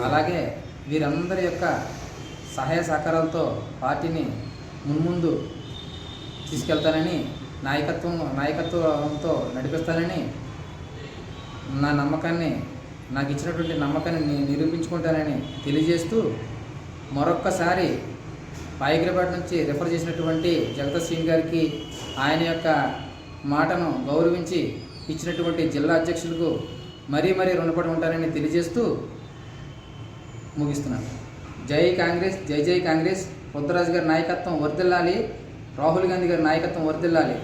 అలాగే వీరందరి యొక్క సహాయ సహకారాలతో పార్టీని మున్ముందు తీసుకెళ్తానని, నాయకత్వంతో నడిపిస్తానని నాకు ఇచ్చినటువంటి నమ్మకాన్ని నిరూపించుకుంటానని తెలియజేస్తూ, మరొక్కసారి పాయకరావుపేట నుంచి రిఫర్ చేసినటువంటి జగతా శ్రీని గారికి ఆయన యొక్క మాటను గౌరవించి ఇచ్చినటువంటి జిల్లా అధ్యక్షులకు మరీ రుణపడి ఉంటానని తెలియజేస్తూ ముగిస్తున్నాను. జై కాంగ్రెస్, జై జై కాంగ్రెస్. రుద్రరాజు గారి నాయకత్వం వర్ధిల్లాలి, రాహుల్ గాంధీ గారి నాయకత్వం వర్ధిల్లాలి.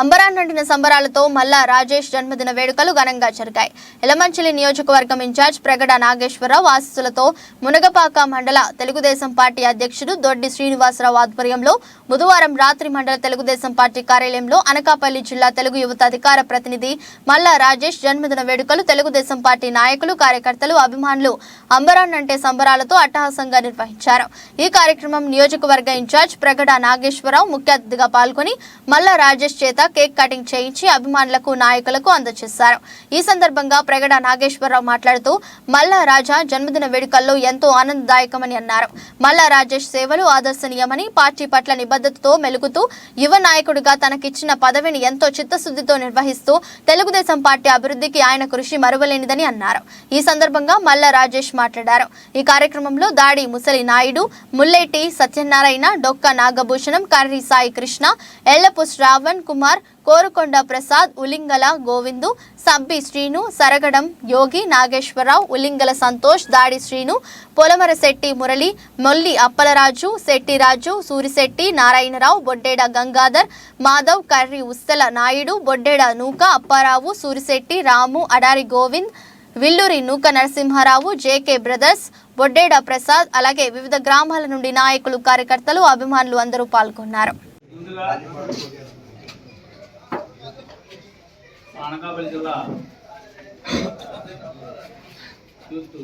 అంబరాన్నంటిన సంబరాలతో మల్లా రాజేష్ జన్మదిన వేడుకలు ఘనంగా జరిగాయి. ఎలమంచిలి నియోజకవర్గం ఇన్ఛార్జ్ ప్రగడ నాగేశ్వరరావు ఆశీస్సులతో మునగపాక మండల తెలుగుదేశం పార్టీ అధ్యక్షుడు దొడ్డి శ్రీనివాసరావు ఆధ్వర్యంలో బుధవారం రాత్రి మండల తెలుగుదేశం పార్టీ కార్యాలయంలో అనకాపల్లి జిల్లా తెలుగు యువత అధికార ప్రతినిధి మల్లా రాజేష్ జన్మదిన వేడుకలు తెలుగుదేశం పార్టీ నాయకులు, కార్యకర్తలు, అభిమానులు అంబరాన్నంటే సంబరాలతో అట్టహాసంగా నిర్వహించారు. ఈ కార్యక్రమం నియోజకవర్గ ఇన్ఛార్జ్ ప్రగడ నాగేశ్వరరావు ముఖ్య అతిథిగా పాల్గొని మల్లా రాజేష్ చేత కేక్ కటింగ్ చేయించి అభిమానులకు, నాయకులకు అందజేశారు. ఈ సందర్భంగా ప్రగడ నాగేశ్వరరావు మాట్లాడుతూ మల్లా రాజా జన్మదిన వేడుకల్లో ఎంతో ఆనందదాయకమని అన్నారు. మల్లా రాజేష్ సేవలు ఆదర్శనీయమని, పార్టీ పట్ల నిబద్ధతతో మెలుగుతూ యువ నాయకుడిగా తనకిచ్చిన పదవిని ఎంతో చిత్తశుద్ధితో నిర్వహిస్తూ తెలుగుదేశం పార్టీ అభివృద్ధికి ఆయన కృషి మరువలేనిదని అన్నారు. ఈ సందర్భంగా మల్లా రాజేష్ మాట్లాడారు. ఈ కార్యక్రమంలో దాడి ముసలి నాయుడు, ముల్లేటి సత్యనారాయణ, డొక్క నాగభూషణం, కర్రి సాయి కృష్ణ, ఎల్లపు శ్రావణ్ కుమార్, కోరుకొండ ప్రసాద్, ఉలింగల గోవిందు, సబ్బి శ్రీను, సరగడం యోగి, నాగేశ్వరరావు, ఉలింగల సంతోష్, దాడి శ్రీను, పొలమర శెట్టి మురళి, మొల్లి అప్పలరాజు, శెట్టిరాజు, సూరిశెట్టి, నారాయణరావు, బొడ్డేడ గంగాధర్, మాధవ్, కర్రి ఉస్తల నాయుడు, బొడ్డేడ నూక అప్పారావు, సూరిశెట్టి, రాము, అడారి గోవింద్, విల్లూరి నూక నరసింహారావు, జేకే బ్రదర్స్, బొడ్డేడ ప్రసాద్, అలాగే వివిధ గ్రామాల నుండి నాయకులు, కార్యకర్తలు, అభిమానులు అందరూ పాల్గొన్నారు. అనకాపల్లి జిల్లా యూత్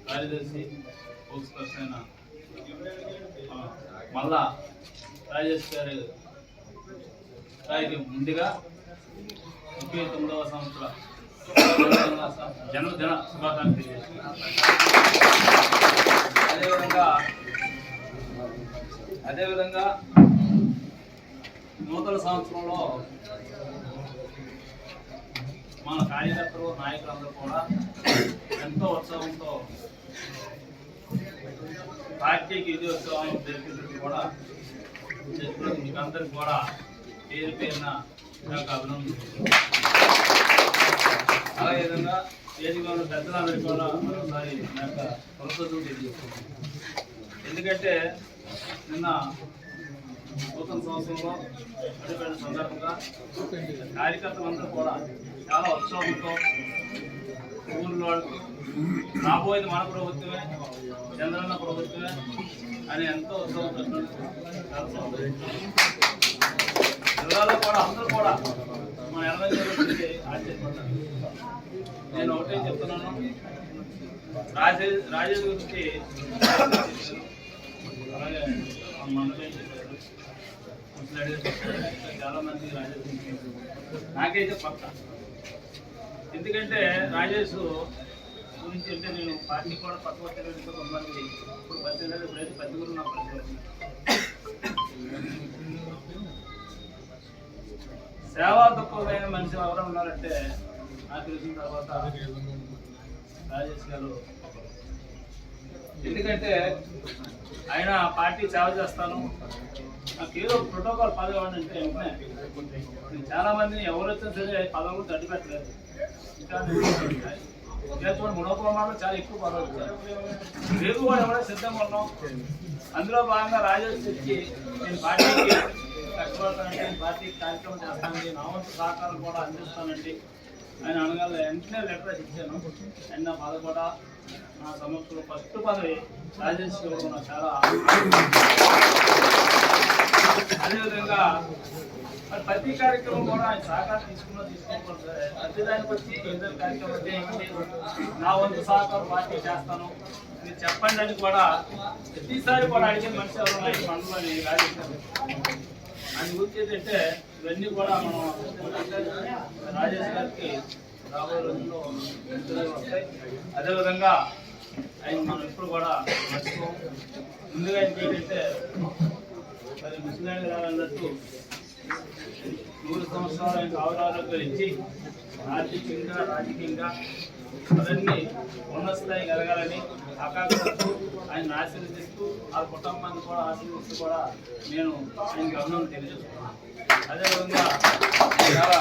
కార్యదర్శి స్పోక్స్ పర్సన్ మల్లా రాజేష్ గారికి ముందుగా 39వ సంవత్సర జన్మదిన శుభాకాంక్షలు తెలియజేస్తున్నాను. అదేవిధంగా నూతన సంవత్సరంలో మన కార్యకర్తలు, నాయకులందరూ కూడా ఎంతో ఉత్సాహంతో పార్టీకి విజయోత్సవం జరిపినందుకు కూడా మీకు అందరికి కూడా పేరు పేరున నాకు అభినందనలు. అదేవిధంగా వేదికగా ఉన్న పెద్దలందరికీ కూడా మరోసారి నా యొక్క కృతజ్ఞతలు తెలియజేస్తున్నాను. ఎందుకంటే నిన్న నూతన సంవత్సరంలో అడుగుపెట్టిన సందర్భంగా కార్యకర్తలందరూ కూడా చాలా ఉత్సాహంతో ఊళ్ళో రాబోయేది మన ప్రభుత్వమే, చంద్రన్న ప్రభుత్వమే అని ఎంతో ఉత్సాహంతో జిల్లాలో కూడా అందరూ కూడా మన ఎలమంచిలి గురించి ఆశ్చర్యపడ్డారు. నేను ఒకటే చెప్తున్నాను, రాజేష్ గురించి అలాగే మనమే చెప్పారు, చాలా మంది రాజేష్ గురించి నాకైతే పక్క. ఎందుకంటే రాజేష్ గురించి అంటే నేను పార్టీ కూడా పక్క వచ్చే కొంతమంది ఇప్పుడు పరిస్థితి ఇప్పుడైతే పెద్ద గురు నా పరిస్థితి సేవా తక్కువైన మనిషి ఎవరు ఉన్నారంటే నాకు తెలిసిన తర్వాత రాజేష్ గారు. ఎందుకంటే ఆయన పార్టీ సేవ చేస్తాను, నాకు ఏదో ప్రోటోకాల్ పదవి అంటే వెంటనే నేను చాలా మందిని ఎవరు వచ్చినా సరే పదవులు తడ్డి పెట్టలేదు. ఇంకా చూడండి, మునోపమాలో చాలా ఎక్కువ పదవులు వచ్చారు. రేపు కూడా ఎవరైనా సిద్ధంగా ఉన్నాం. అందులో భాగంగా రాజేష్ వచ్చి నేను పార్టీకి కష్టపడతానండి, పార్టీకి కార్యక్రమం చేస్తానండి, నా వంతు సహకారం కూడా అందిస్తానండి ఆయన అనగానే వెంటనే లెటర్ ఇచ్చాను. అండ్ నా పదవి కూడా నా సమక్షంలో ఫస్ట్ పదవి రాజేష్ ఇవ్వడం నాకు చాలా. అదేవిధంగా మరి ప్రతి కార్యక్రమం కూడా ఆయన సహకారం తీసుకోకూడదు సరే, ప్రతిదానికి వచ్చి ఏదైనా కార్యక్రమం చేయండి, నా వంతు సహకారం పార్టీ చేస్తాను మీరు చెప్పండి అని కూడా ప్రతిసారి కూడా అడిగిన మనిషి ఎవరు మనలోని రాజేష్. ఆయన గురించి ఏంటంటే ఇవన్నీ కూడా మనం రాజేష్ గారికి రాబోయే రోజుల్లో వస్తాయి. అదేవిధంగా ఆయన మనం ఎప్పుడు కూడా మర్చిపోం. ముందుగా ఏంటంటే మరి ముసలాయన గారు అన్నట్టు 100 సంవత్సరాలు ఆయన ఆరోగ్యాలు ఇచ్చి ఆర్థికంగా, రాజకీయంగా అవన్నీ ఉన్నత స్థాయి కలగాలని ఆకాంక్షిస్తూ ఆయన ఆశీర్వదిస్తూ ఆ కుటుంబాన్ని కూడా ఆశీర్వదిస్తూ కూడా నేను ఆయనకి అభినందన తెలియజేస్తున్నాను. అదేవిధంగా చాలా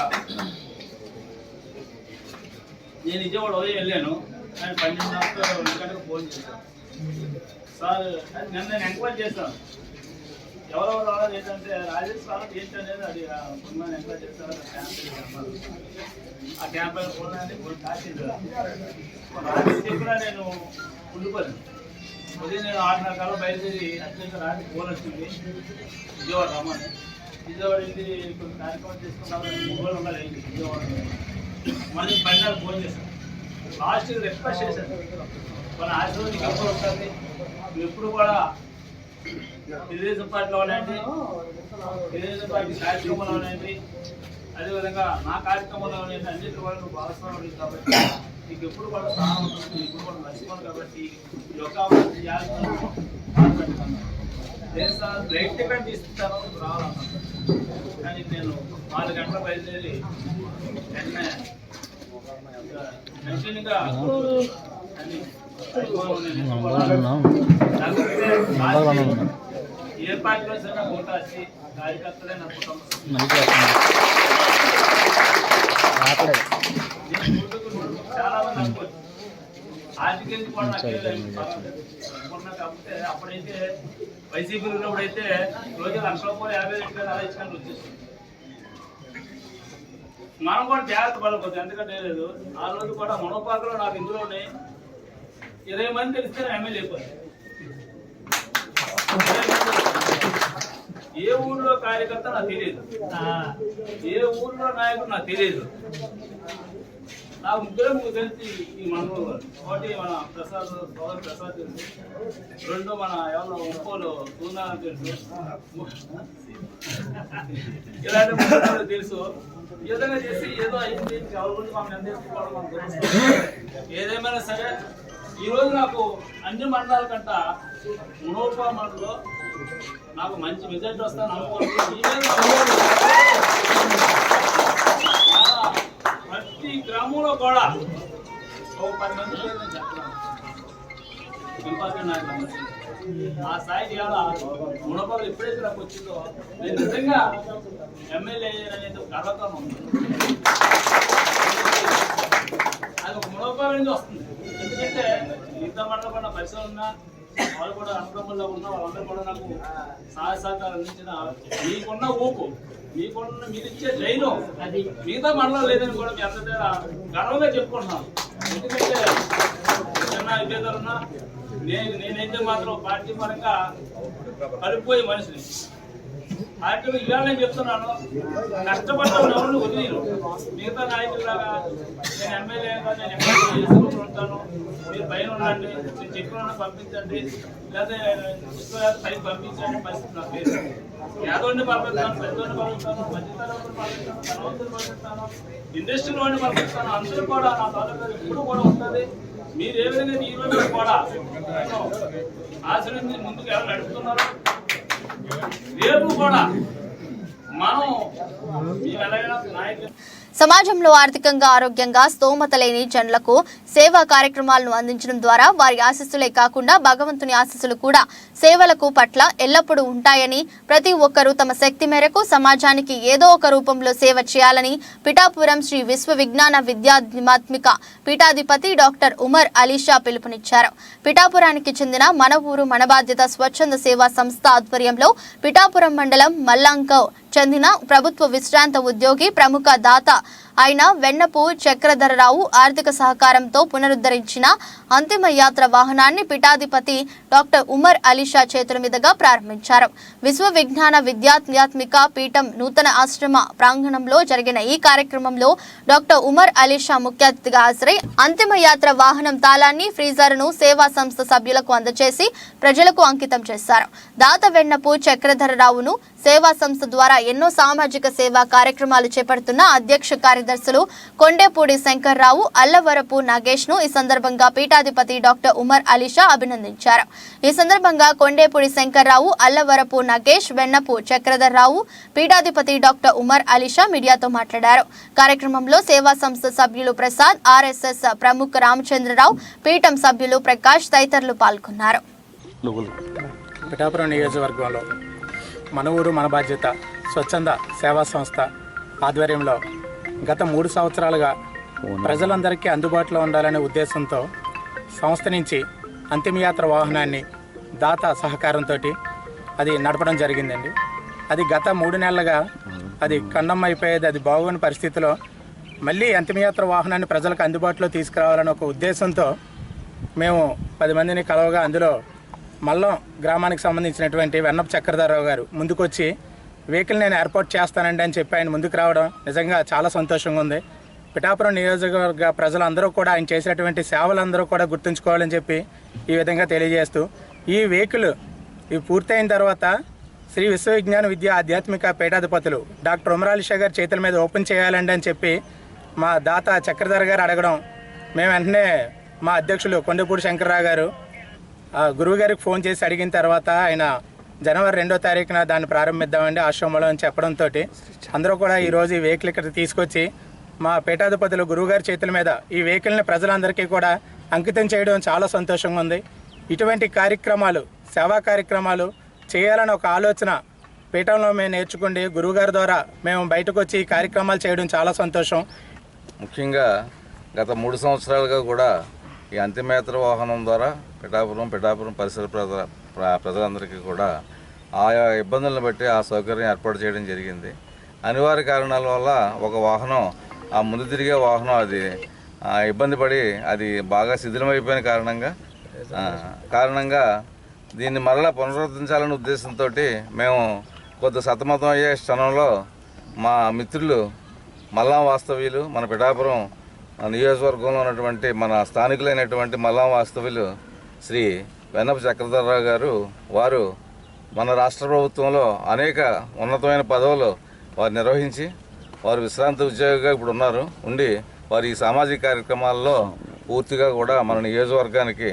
నేను విజయవాడ ఉదయం వెళ్ళాను, ఆయన 12 గంటలకు ఫోన్ చేశాను. సార్ నిన్న నేను ఎంక్వైరీ చేశాను, ఎవరెవరు రావాలి ఏంటంటే రాజేష్ రావాలి ఏంటనేది అది కొంతమంది ఎంక్వైరీ చేస్తారు. ఆ క్యాంప్ అయిన ఫోన్ కాసింది రాజేష్ కూడా నేను ఉండిపోయాను. ఉదయం నేను 6:30 కల్లా బయలుదేరి అత్యంత రాత్రి ఫోన్ వచ్చింది విజయవాడ రమ్మని. విజయవాడ వెళ్ళి కొన్ని కార్యక్రమం చేసుకున్నాను. 3 రోజులు ఉండాలి విజయవాడ. మళ్ళీ పైన ఫోన్ చేశాను. లాస్ట్ రిక్వెస్ట్ చేశాను, మన ఆశీర్వాదం ఎప్పుడు ఉంటుంది, నువ్వు ఎప్పుడు కూడా తెలుగుదేశం పార్టీలో ఉన్నాయండి, తెలుగుదేశం పార్టీ కార్యక్రమంలో ఉన్నాయండి, అదేవిధంగా నా కార్యక్రమంలో ఉన్నాయండి, అన్నిటి కూడా నువ్వు భాగస్వామి కాబట్టి నీకు ఎప్పుడు కూడా స్థానం ఉంటుంది, ఎప్పుడు కూడా మర్చిపోను కాబట్టి ఈ యొక్క అవకాశం చేస్తున్నాను. రైట్ టికెట్ తీసుకుంటాను రావాలన్నాను. కానీ నేను 4 గంటల బయలుదేరి వెంటనే మెన్షన్గా ఏ పార్టీలో సరే ఓటు వచ్చి కార్యకర్తలే నమ్ముతాం. చాలా మంది అనుకోవచ్చు ఆర్థిక కూడా నాకు కాకపోతే అప్పుడైతే వైసీపీ ఉన్నప్పుడైతే రోజు 1,50,000 అలా ఇచ్చుకొని వచ్చేస్తుంది. మనం కూడా జాగ్రత్త పడకపోతే ఎందుకంటే లేదు. ఆ రోజు కూడా మునపాకలో నాకు ఇందులోనే 20 మంది తెలిస్తే ఎమ్మెల్యే అయిపోయింది. ఏ ఊళ్ళో కార్యకర్త నాకు తెలియదు, ఏ ఊళ్ళో నాయకుడు నాకు తెలియదు. నాకు ముగ్గురు తెలిసి ఈ మండలంలో ఒకటి మన ప్రసాద్ సోదరు ప్రసాద్ తెలుసు, 2 మన ఎవరో ఉప్పోలు తూనా తెలుసు, ఇలాంటి ముగ్గురు తెలుసు. ఈ విధంగా చేసి ఏదో అయింది ఎవరి గురించి మనం నిర్ణయించుకోవడం మనకు తెలుసు. ఏదేమైనా సరే ఈరోజు నాకు అన్ని మండలాల కంట మునోపా మండలంలో నాకు మంచి మెజార్టీ వస్తాను అనుకోవచ్చు. ప్రతి గ్రామంలో కూడా ఒక 10 మంది పేరు నేను చెప్తున్నాను. ఇంపార్టెంట్ నాయకులు ఆ స్థాయికి ఎలా మునపాలు ఎప్పుడైతే నాకు వచ్చిందో నేను నిజంగా ఎమ్మెల్యే అనేది గర్వకారం ఉంది. అది ఒక మునపాల నుంచి వస్తుంది. ఎందుకంటే మిగతా మండలం కన్నా పరిశ్రమ ఉన్నా వాళ్ళు కూడా అనుక్రమంలో ఉన్న వాళ్ళందరూ కూడా నాకు సహాయ సహకారం అందించిన మీకున్న ఊపు, మీరు ఇచ్చే ధైర్యం అది మిగతా మండలం లేదని కూడా మీ అందరి దగ్గర గర్వంగా చెప్పుకుంటున్నాను. ఎందుకంటే చిన్న విభేదాలున్నా నేనైతే మాత్రం పార్టీ పరంగా పడిపోయే మనిషిని. పార్టీలో ఇవాళ నేను చెప్తున్నాను, కష్టపడ్డ ఎవరిని వదిలేరు. మిగతా నాయకుల్లాగా నేను ఎమ్మెల్యేగా నేను ఎమ్మెల్యే ఉంటాను, మీరు పైన ఉండండి, నేను చెప్పిన పంపించండి, లేదా పైకి పంపించండి పరిస్థితి నాకు లేదు. యాదవుని పంపిస్తాను, పెద్దోడిని పంపిస్తాను, మధ్యతరగతిని పంపిస్తాను, ధనవంతుని పంపిస్తాను, ఇండస్ట్రీలోని పంపిస్తాను. అందరూ కూడా నా తాలూకా ఎప్పుడు కూడా ఉంటుంది. మీరు ఏ విధంగా ఈ రోజు కూడా ఆశ్రయించి ముందుకు ఎవరు నడుపుతున్నారు, రేపు కూడా మనం ఎలాగైనా నాయకులు సమాజంలో ఆర్థికంగా ఆరోగ్యంగా స్తోమత లేని జనులకు సేవా కార్యక్రమాలను అందించడం ద్వారా వారి ఆశీస్సులే కాకుండా భగవంతుని ఆశీస్సులు కూడా సేవలకు పట్ల ఎల్లప్పుడూ ఉంటాయని, ప్రతి ఒక్కరూ తమ శక్తి మేరకు సమాజానికి ఏదో ఒక రూపంలో సేవ చేయాలని పిఠాపురం శ్రీ విశ్వ విజ్ఞాన విద్యాత్మిక పీఠాధిపతి డాక్టర్ ఉమర్ అలీషా పిలుపునిచ్చారు. పిఠాపురానికి చెందిన మన ఊరు మన బాధ్యత స్వచ్ఛంద సేవా సంస్థ ఆధ్వర్యంలో పిఠాపురం మండలం మల్లంకవ్ చెందిన ప్రభుత్వ విశ్రాంత ఉద్యోగి ప్రముఖ దాత అయిన వెన్నపు చక్రధరరావు ఆర్థిక సహకారంతో పునరుద్ధరించిన అంతిమ యాత్ర వాహనాన్ని పీఠాధిపతి డాక్టర్ ఉమర్ అలీషా చేతుల మీదుగా ప్రారంభించారు. విశ్వ విజ్ఞాన విద్యాత్మిక పీఠం నూతన ఆశ్రమ ప్రాంగణంలో జరిగిన ఈ కార్యక్రమంలో డాక్టర్ ఉమర్ అలీషా ముఖ్య అతిథిగా హాజరై అంతిమ యాత్ర వాహనం తాళాన్ని ఫ్రీజర్ను సేవా సంస్థ సభ్యులకు అందజేసి ప్రజలకు అంకితం చేశారు. దాత వెన్నపు చక్రధరరావును సేవా సంస్థ ద్వారా ఎన్నో సామాజిక సేవా కార్యక్రమాలు చేపడుతున్న అధ్యక్ష కార్యదర్శులు కొండేపూడి శంకర్రావు, అల్లవరపు నాగేష్ ను ఈ సందర్భంగా పీఠాధిపతి డాక్టర్ ఉమర్ అలీషా అభినందించారు. ఈ సందర్భంగా కొండేపూడి శంకర్రావు, అల్లవరపు నాగేష్, వెన్నపు చక్రధరరావు, పీఠాధిపతి డాక్టర్ ఉమర్ అలీషా మీడియాతో మాట్లాడారు. కార్యక్రమంలో సేవా సంస్థ సభ్యులు ప్రసాద్, ఆర్ఎస్ఎస్ ప్రముఖ రామచంద్రరావు, పీఠం సభ్యులు ప్రకాష్ తదితరులు పాల్గొన్నారు. పిఠాపురం నియోజకవర్గంలో మన ఊరు మన బాధ్యత స్వచ్ఛంద సేవా సంస్థ ఆధ్వర్యంలో గత 3 సంవత్సరాలుగా ప్రజలందరికీ అందుబాటులో ఉండాలనే ఉద్దేశంతో సంస్థ నుంచి అంతిమయాత్ర వాహనాన్ని దాత సహకారంతో అది నడపడం జరిగిందండి. అది గత 3 నెలలుగా అది ఖండం అయిపోయేది. అది బాగోని పరిస్థితిలో మళ్ళీ అంతిమయాత్ర వాహనాన్ని ప్రజలకు అందుబాటులో తీసుకురావాలని ఒక ఉద్దేశంతో మేము 10 మందిని కలవగా అందులో మల్లం గ్రామానికి సంబంధించినటువంటి వెన్నప్ప చక్రధరరావు గారు ముందుకొచ్చి వెహికల్ నేను ఏర్పాటు చేస్తానండి అని చెప్పి ఆయన ముందుకు రావడం నిజంగా చాలా సంతోషంగా ఉంది. పిఠాపురం నియోజకవర్గ ప్రజలందరూ కూడా ఆయన చేసినటువంటి సేవలందరూ కూడా గుర్తుంచుకోవాలని చెప్పి ఈ విధంగా తెలియజేస్తూ ఈ వెహికల్ ఇవి పూర్తయిన తర్వాత శ్రీ విశ్వవిజ్ఞాన విద్యా ఆధ్యాత్మిక పీఠాధిపతులు డాక్టర్ ఉమరాలిషా గారి చేతుల మీద ఓపెన్ చేయాలండి అని చెప్పి మా దాత చక్రధర్ గారు అడగడం మేము వెంటనే మా అధ్యక్షులు కొండపూడి శంకర్రావు గారు గురువు గారికి ఫోన్ చేసి అడిగిన తర్వాత ఆయన జనవరి 2వ తారీఖున దాన్ని ప్రారంభిద్దామండి ఆశ్రమంలో అని చెప్పడంతో అందరూ కూడా ఈరోజు ఈ వెహికల్ ఇక్కడ తీసుకొచ్చి మా పీఠాధిపతులు గురువుగారి చేతుల మీద ఈ వెహికల్ని ప్రజలందరికీ కూడా అంకితం చేయడం చాలా సంతోషంగా ఉంది. ఇటువంటి కార్యక్రమాలు సేవా కార్యక్రమాలు చేయాలని ఒక ఆలోచన పీఠంలో మేము నేర్చుకుండి గురువుగారి ద్వారా మేము బయటకు వచ్చి ఈ కార్యక్రమాలు చేయడం చాలా సంతోషం. ముఖ్యంగా గత 3 సంవత్సరాలుగా కూడా ఈ అంతిమయాత్ర వాహనం ద్వారా పిఠాపురం పరిసర ప్రజలందరికీ కూడా ఆయా ఇబ్బందులను బట్టి ఆ సౌకర్యం ఏర్పాటు చేయడం జరిగింది. అనివార్య కారణాల వల్ల ఒక వాహనం ఆ ముందు తిరిగే వాహనం అది ఇబ్బంది పడి అది బాగా శిథిలమైపోయిన కారణంగా దీన్ని మరలా పునరుద్ధరించాలనే ఉద్దేశంతో మేము కొద్ది సతమతం అయ్యే క్షణంలో మా మిత్రులు మల్లాం వాస్తవ్యులు మన పిఠాపురం నియోజకవర్గంలో ఉన్నటువంటి మన స్థానికులైనటువంటి మల్లాం వాస్తవ్యులు శ్రీ వెన్నప్ప చక్రధరరావు గారు వారు మన రాష్ట్ర ప్రభుత్వంలో అనేక ఉన్నతమైన పదవులు వారు నిర్వహించి వారు విశ్రాంతి ఉద్యోగిగా ఇప్పుడు ఉండి వారు ఈ సామాజిక కార్యక్రమాల్లో పూర్తిగా కూడా మన నియోజకవర్గానికి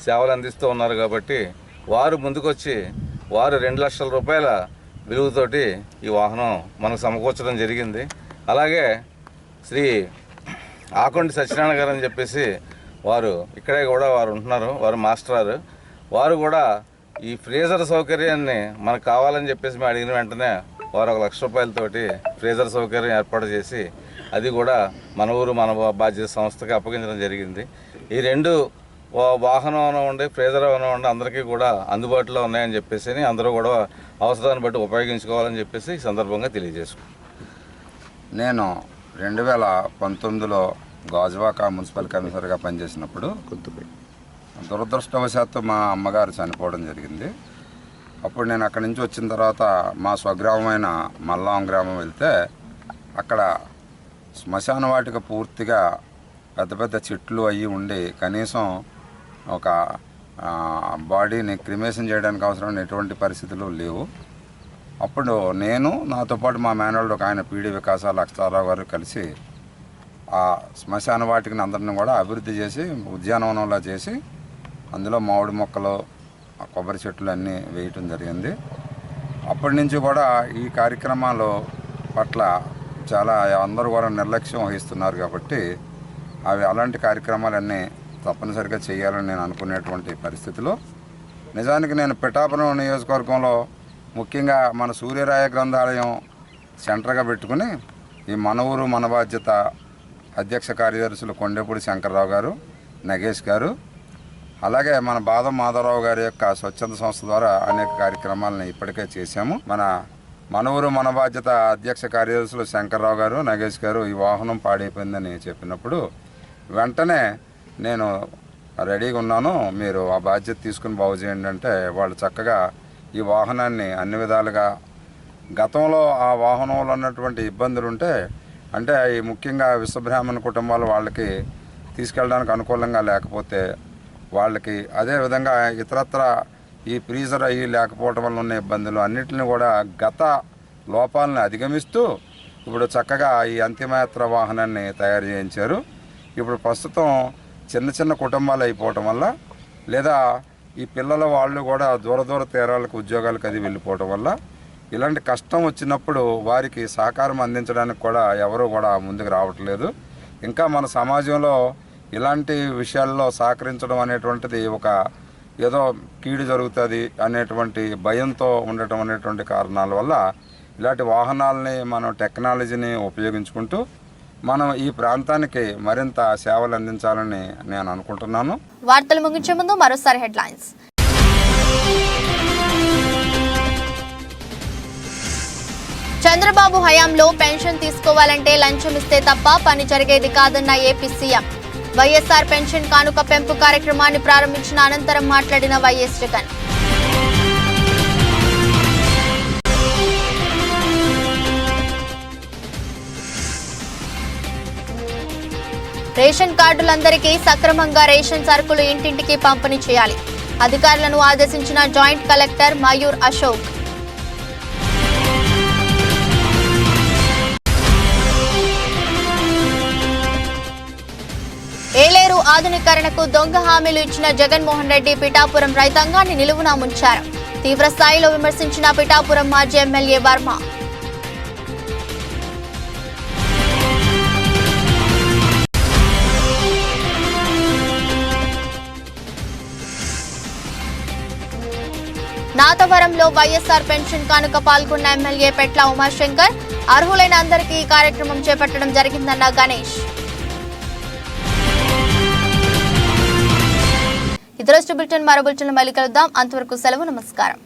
సేవలు అందిస్తూ ఉన్నారు. కాబట్టి వారు ముందుకొచ్చి వారు 2 లక్షల రూపాయల విలువతోటి ఈ వాహనం మనకు సమకూర్చడం జరిగింది. అలాగే శ్రీ ఆకొండి సత్యనారాయణ గారు అని చెప్పేసి వారు ఇక్కడే కూడా వారు ఉంటున్నారు. వారు మాస్టర్. వారు కూడా ఈ ఫ్రీజర్ సౌకర్యాన్ని మనకు కావాలని చెప్పేసి మేము అడిగిన వెంటనే వారు 1 లక్ష రూపాయలతోటి ఫ్రీజర్ సౌకర్యం ఏర్పాటు చేసి అది కూడా మన ఊరు మన బాధ్యత సంస్థకి అప్పగించడం జరిగింది. ఈ 2 వాహనం ఉండి ఫ్రీజర్ ఉండి అందరికీ కూడా అందుబాటులో ఉన్నాయని చెప్పేసి అందరూ కూడా అవసరాన్ని బట్టి ఉపయోగించుకోవాలని చెప్పేసి ఈ సందర్భంగా తెలియజేసుకున్నాను. నేను 2019లో గాజువాక మున్సిపల్ కమిషనర్గా పనిచేసినప్పుడు దురదృష్టవశాత్తు మా అమ్మగారు చనిపోవడం జరిగింది. అప్పుడు నేను అక్కడి నుంచి వచ్చిన తర్వాత మా స్వగ్రామమైన మల్లాం గ్రామం వెళ్తే అక్కడ శ్మశాన వాటిక పూర్తిగా పెద్ద పెద్ద చెట్లు అయ్యి ఉండి కనీసం ఒక బాడీని క్రిమేషన్ చేయడానికి అవసరమైన ఎటువంటి పరిస్థితులు లేవు. అప్పుడు నేను నాతో పాటు మా మేనల్డ్ ఒక ఆయన పీడి వికాసాల అక్షరారావు గారు కలిసి ఆ శ్మశాన వాటికని అందరిని కూడా అభివృద్ధి చేసి ఉద్యానవనంలా చేసి అందులో మామిడి మొక్కలు కొబ్బరి చెట్లు అన్నీ వేయటం జరిగింది. అప్పటి నుంచి కూడా ఈ కార్యక్రమాలు పట్ల చాలా అందరూ కూడా నిర్లక్ష్యం వహిస్తున్నారు. కాబట్టి అలాంటి కార్యక్రమాలన్నీ తప్పనిసరిగా చేయాలని నేను అనుకునేటువంటి పరిస్థితిలో నిజానికి నేను పిఠాపురం నియోజకవర్గంలో ముఖ్యంగా మన సూర్యరాయ గ్రంథాలయం సెంటర్గా పెట్టుకుని ఈ మన ఊరు మన బాధ్యత అధ్యక్ష కార్యదర్శులు కొండపూడి శంకర్రావు గారు, నగేష్ గారు, అలాగే మన బాదం మాధవరావు గారి యొక్క స్వచ్ఛంద సంస్థ ద్వారా అనేక కార్యక్రమాలను ఇప్పటికే చేశాము. మన ఊరు మన బాధ్యత అధ్యక్ష కార్యదర్శులు శంకర్రావు గారు, నగేష్ గారు ఈ వాహనం పాడైపోయిందని చెప్పినప్పుడు వెంటనే నేను రెడీగా ఉన్నాను, మీరు ఆ బాధ్యత తీసుకుని బాగు చేయండి అంటే వాళ్ళు చక్కగా ఈ వాహనాన్ని అన్ని విధాలుగా గతంలో ఆ వాహనంలో ఉన్నటువంటి ఇబ్బందులు ఉంటే అంటే ఈ ముఖ్యంగా విశ్వబ్రాహ్మణ కుటుంబాలు వాళ్ళకి తీసుకెళ్ళడానికి అనుకూలంగా లేకపోతే వాళ్ళకి అదేవిధంగా ఇతరత్ర ఈ ఫ్రీజర్ అయ్యి లేకపోవటం వల్ల ఉన్న ఇబ్బందులు అన్నింటిని కూడా గత లోపాలను అధిగమిస్తూ ఇప్పుడు చక్కగా ఈ అంతిమయాత్ర వాహనాన్ని తయారు చేయించారు. ఇప్పుడు ప్రస్తుతం చిన్న చిన్న కుటుంబాలు అయిపోవటం వల్ల లేదా ఈ పిల్లల వాళ్ళు కూడా దూర తీరాలకు ఉద్యోగాలకు అది వెళ్ళిపోవటం వల్ల ఇలాంటి కష్టం వచ్చినప్పుడు వారికి సహకారం అందించడానికి కూడా ఎవరు కూడా ముందుకు రావట్లేదు. ఇంకా మన సమాజంలో ఇలాంటి విషయాల్లో సహకరించడం అనేటువంటిది ఒక ఏదో కీడు జరుగుతుంది అనేటువంటి భయంతో ఉండటం అనేటువంటి కారణాల వల్ల ఇలాంటి వాహనాలని మనం టెక్నాలజీని ఉపయోగించుకుంటూ మనం ఈ ప్రాంతానికి మరింత సేవలు అందించాలని నేను అనుకుంటున్నాను. వార్తలు ముగించే ముందు మరోసారి హెడ్లైన్స్. చంద్రబాబు హయాంలో పెన్షన్ తీసుకోవాలంటే లంచం ఇస్తే తప్ప పని జరిగేది కాదన్న ఏపీ సీఎం. వైఎస్ఆర్ పెన్షన్ కానుక పెంపు కార్యక్రమాన్ని ప్రారంభించిన అనంతరం మాట్లాడిన వైఎస్ జగన్. రేషన్ కార్డులందరికీ సక్రమంగా రేషన్ సరుకులు ఇంటింటికి పంపిణీ చేయాలి. అధికారులను ఆదేశించిన జాయింట్ కలెక్టర్ మయూర్ అశోక్. ఏలేరు ఆధునీకరణకు దొంగ హామీలు ఇచ్చిన జగన్మోహన్ రెడ్డి పిఠాపురం రైతాంగాన్ని నిలువునా ముంచారు. తీవ్ర స్థాయిలో విమర్శించిన పిఠాపురం మాజీ ఎమ్మెల్యే వర్మ. నాతవరంలో వైఎస్ఆర్ పెన్షన్ కానుక పాల్గొన్న ఎమ్మెల్యే పెట్ల ఉమాశంకర్. అర్హులైన అందరికీ ఈ కార్యక్రమం చేపట్టడం జరిగిందన్న గణేష్. ఇతర బులెటిన్ మరో బులెటిన్ మళ్ళీ కలుద్దాం. అంతవరకు సెలవు. నమస్కారం.